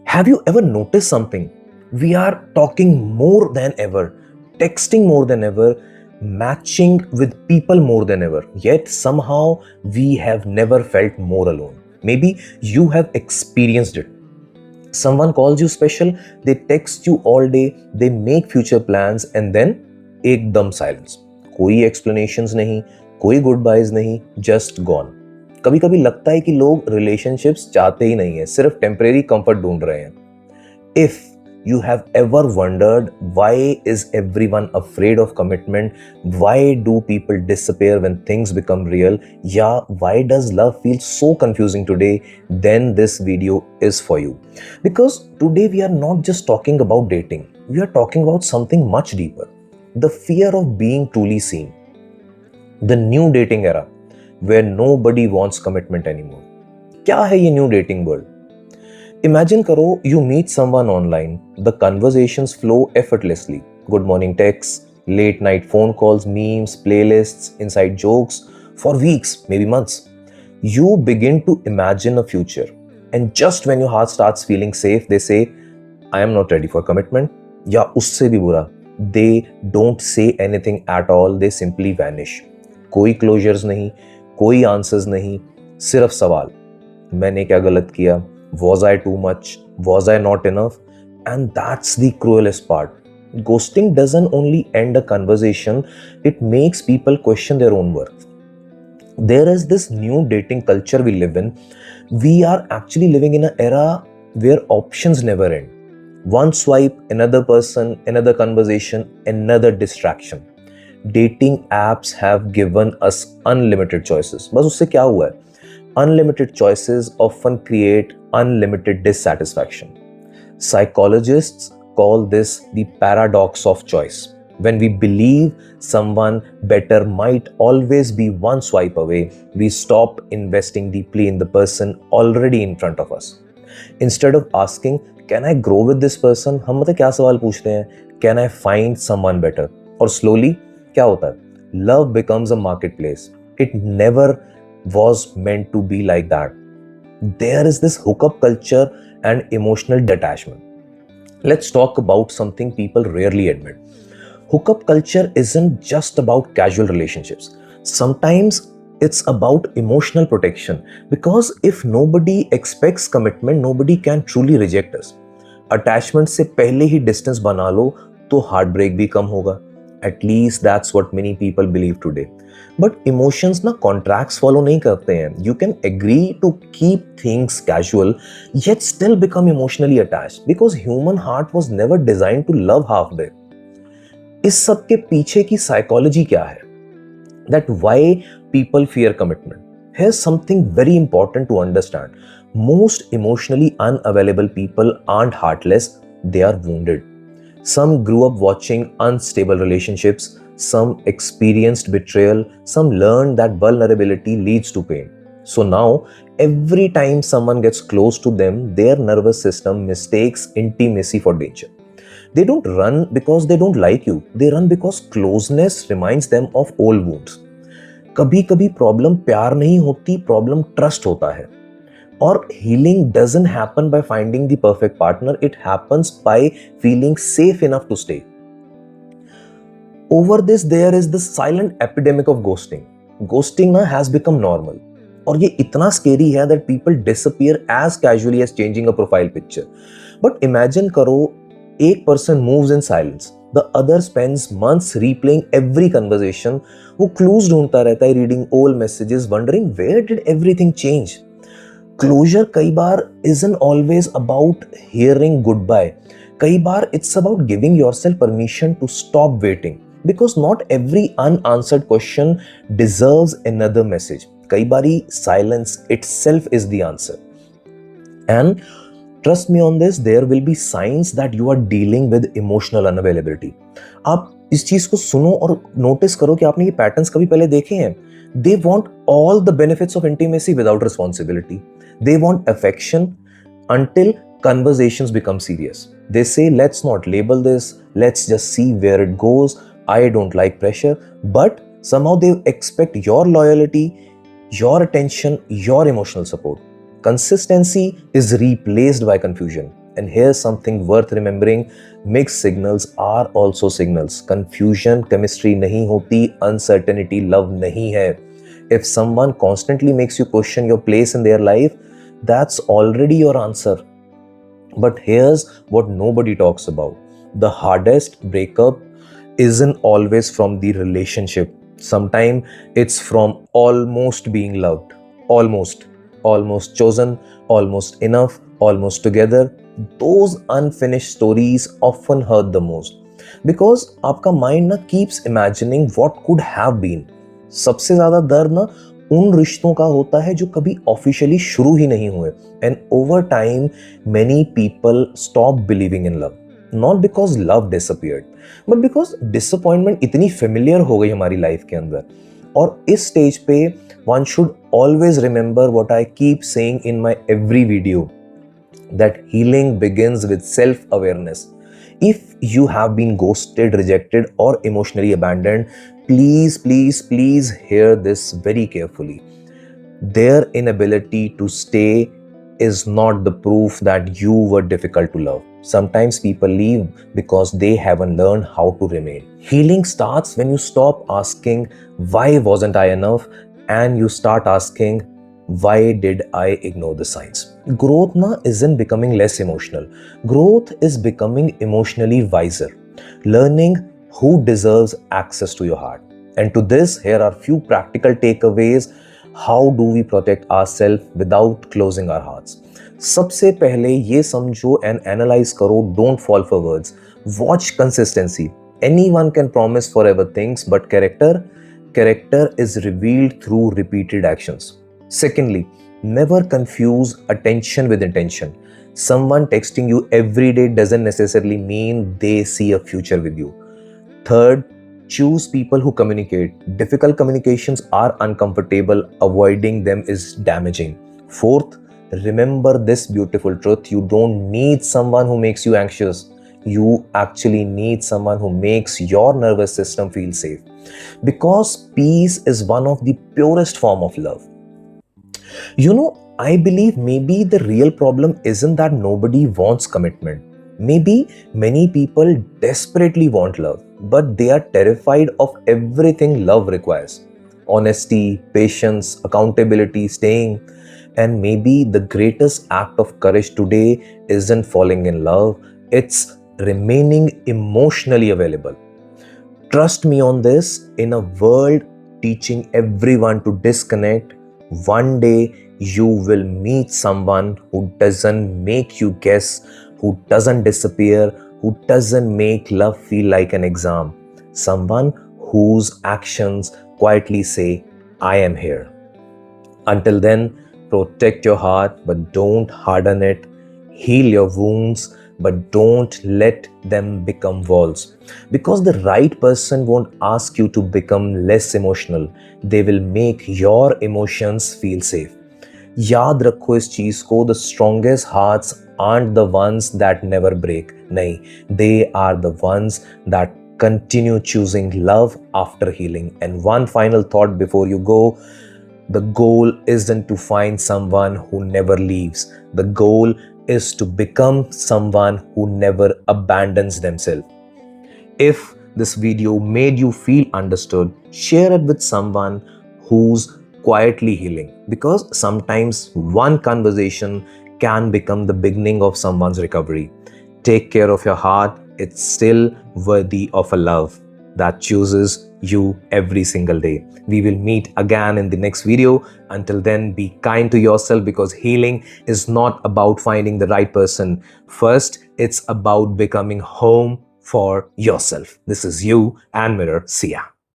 Have you ever noticed something? We are talking more than ever, texting more than ever, matching with people more than ever. Yet somehow we have never felt more alone. Maybe you have experienced it. Someone calls you special, they text you all day, they make future plans and then एकदम silence. कोई explanations नहीं, कोई goodbyes नहीं, just gone. कभी कभी लगता है कि लोग relationships चाहते ही नहीं है, सिर्फ temporary comfort ढूंढ रहे हैं. If you have ever wondered why is everyone afraid of commitment, why do people disappear when things become real, yeah, why does love feel so confusing today, then this video is for you. Because today we are not just talking about dating, we are talking about something much deeper, the fear of being truly seen, the new dating era where nobody wants commitment anymore. क्या है ये new dating world? Imagine karo you meet someone online, the conversations flow effortlessly. Good morning texts, late night phone calls, memes, playlists, inside jokes for weeks, maybe months. You begin to imagine a future. And just when your heart starts feeling safe, they say, I am not ready for commitment. या उससे भी बुरा, they don't say anything at all, they simply vanish. कोई closures नहीं, कोई answers नहीं, सिर्फ सवाल. मैंने क्या गलत किया? Was I too much? Was I not enough? And that's the cruelest part. Ghosting doesn't only end a conversation, it makes people question their own worth. There is this new dating culture we live in. We are actually living in an era where options never end. One swipe, another person, another conversation, another distraction. Dating apps have given us unlimited choices. बस उससे क्या हुआ है? Unlimited choices often create unlimited dissatisfaction. Psychologists call this the paradox of choice. When we believe someone better might always be one swipe away, we stop investing deeply in the person already in front of us. Instead of asking, can I grow with this person? हम मतलब क्या सवाल पूछते हैं? Can I find someone better? और slowly क्या होता है? Love becomes a marketplace. It never was meant to be like that. There is this hookup culture and emotional detachment. Let's talk about something people rarely admit. Hookup culture isn't just about casual relationships. Sometimes it's about emotional protection, because if nobody expects commitment, nobody can truly reject us. Attachment से पहले ही distance बना लो तो heartbreak भी कम होगा. At least that's what many people believe today. But emotions na contracts follow nahi karte hain. You can agree to keep things casual yet still become emotionally attached, because human heart was never designed to love halfway. इस सब के पीछे की psychology क्या है? That why people fear commitment. Here's something very important to understand. Most emotionally unavailable people aren't heartless, they are wounded. Some grew up watching unstable relationships, some experienced betrayal, some learned that vulnerability leads to pain. So now, every time someone gets close to them, their nervous system mistakes intimacy for danger. They don't run because they don't like you, they run because closeness reminds them of old wounds. कभी कभी problem प्यार नहीं होती, problem trust होता है. Or healing doesn't happen by finding the perfect partner, it happens by feeling safe enough to stay. Over this, there is the silent epidemic of ghosting. Ghosting na has become normal. और ये इतना scary है that people disappear as casually as changing a profile picture. But imagine करो, एक person moves in silence, the other spends months replaying every conversation, वो clues ढूंढता रहता है, reading old messages, wondering where did everything change. Closure कई बार isn't always about hearing goodbye. कई बार it's about giving yourself permission to stop waiting, because not every unanswered question deserves another message. कई बारी silence itself is the answer. And trust me on this, there will be signs that you are dealing with emotional unavailability. आप इस चीज को सुनो और notice करो कि आपने ये पैटर्न्स कभी पहले देखे हैं. They want all the benefits of intimacy without responsibility. They want affection until conversations become serious. They say, let's not label this, let's just see where it goes. I don't like pressure. But somehow they expect your loyalty, your attention, your emotional support. Consistency is replaced by confusion. And here's something worth remembering. Mixed signals are also signals. Confusion chemistry नहीं होती, uncertainty love नहीं है. If someone constantly makes you question your place in their life, that's already your answer. But here's what nobody talks about. The hardest breakup isn't always from the relationship. Sometimes it's from almost being loved. Almost. Almost chosen, almost enough, almost together. Those unfinished stories often hurt the most. Because आपका mind ना keeps imagining what could have been. सबसे ज़्यादा दर्द ना उन रिश्तों का होता है जो कभी ऑफिशियली शुरू ही नहीं हुए. And over time many people stop believing in love, not because love disappeared but because disappointment इतनी फेमिलियर हो गई हमारी लाइफ के अंदर. और इस स्टेज पे one should always remember what I keep saying in my every video, that healing begins with self-awareness. If you have been ghosted, rejected, or emotionally abandoned, please hear this very carefully. Their inability to stay is not the proof that you were difficult to love. Sometimes people leave because they haven't learned how to remain. Healing starts when you stop asking, why wasn't I enough? And you start asking, why did I ignore the signs? Growth na isn't becoming less emotional. Growth is becoming emotionally wiser. Learning who deserves access to your heart. And to this, here are few practical takeaways. How do we protect ourselves without closing our hearts? सबसे पहले ये समझो and analyze करो, don't fall for words. Watch consistency. Anyone can promise forever things, but character is revealed through repeated actions. Secondly, never confuse attention with intention. Someone texting you every day doesn't necessarily mean they see a future with you. Third, choose people who communicate. Difficult communications are uncomfortable. Avoiding them is damaging. Fourth, remember this beautiful truth. You don't need someone who makes you anxious. You actually need someone who makes your nervous system feel safe. Because peace is one of the purest form of love. You know, I believe maybe the real problem isn't that nobody wants commitment. Maybe many people desperately want love, but they are terrified of everything love requires. Honesty, patience, accountability, staying. And maybe the greatest act of courage today isn't falling in love, it's remaining emotionally available. Trust me on this, in a world teaching everyone to disconnect, one day you will meet someone who doesn't make you guess, who doesn't disappear, who doesn't make love feel like an exam. Someone whose actions quietly say, I am here. Until then, protect your heart, but don't harden it. Heal your wounds, but don't let them become walls. Because the right person won't ask you to become less emotional. They will make your emotions feel safe. याद रखो इस चीज को, the strongest hearts aren't the ones that never break. नहीं, they are the ones that continue choosing love after healing. And one final thought before you go, the goal isn't to find someone who never leaves. The goal is to become someone who never abandons themselves. If this video made you feel understood, share it with someone who's quietly healing, because sometimes one conversation can become the beginning of someone's recovery. Take care of your heart. It's still worthy of a love that chooses you every single day. We will meet again in the next video. Until then, be kind to yourself, because healing is not about finding the right person. First, it's about becoming home for yourself. This is you and Mirror Sia.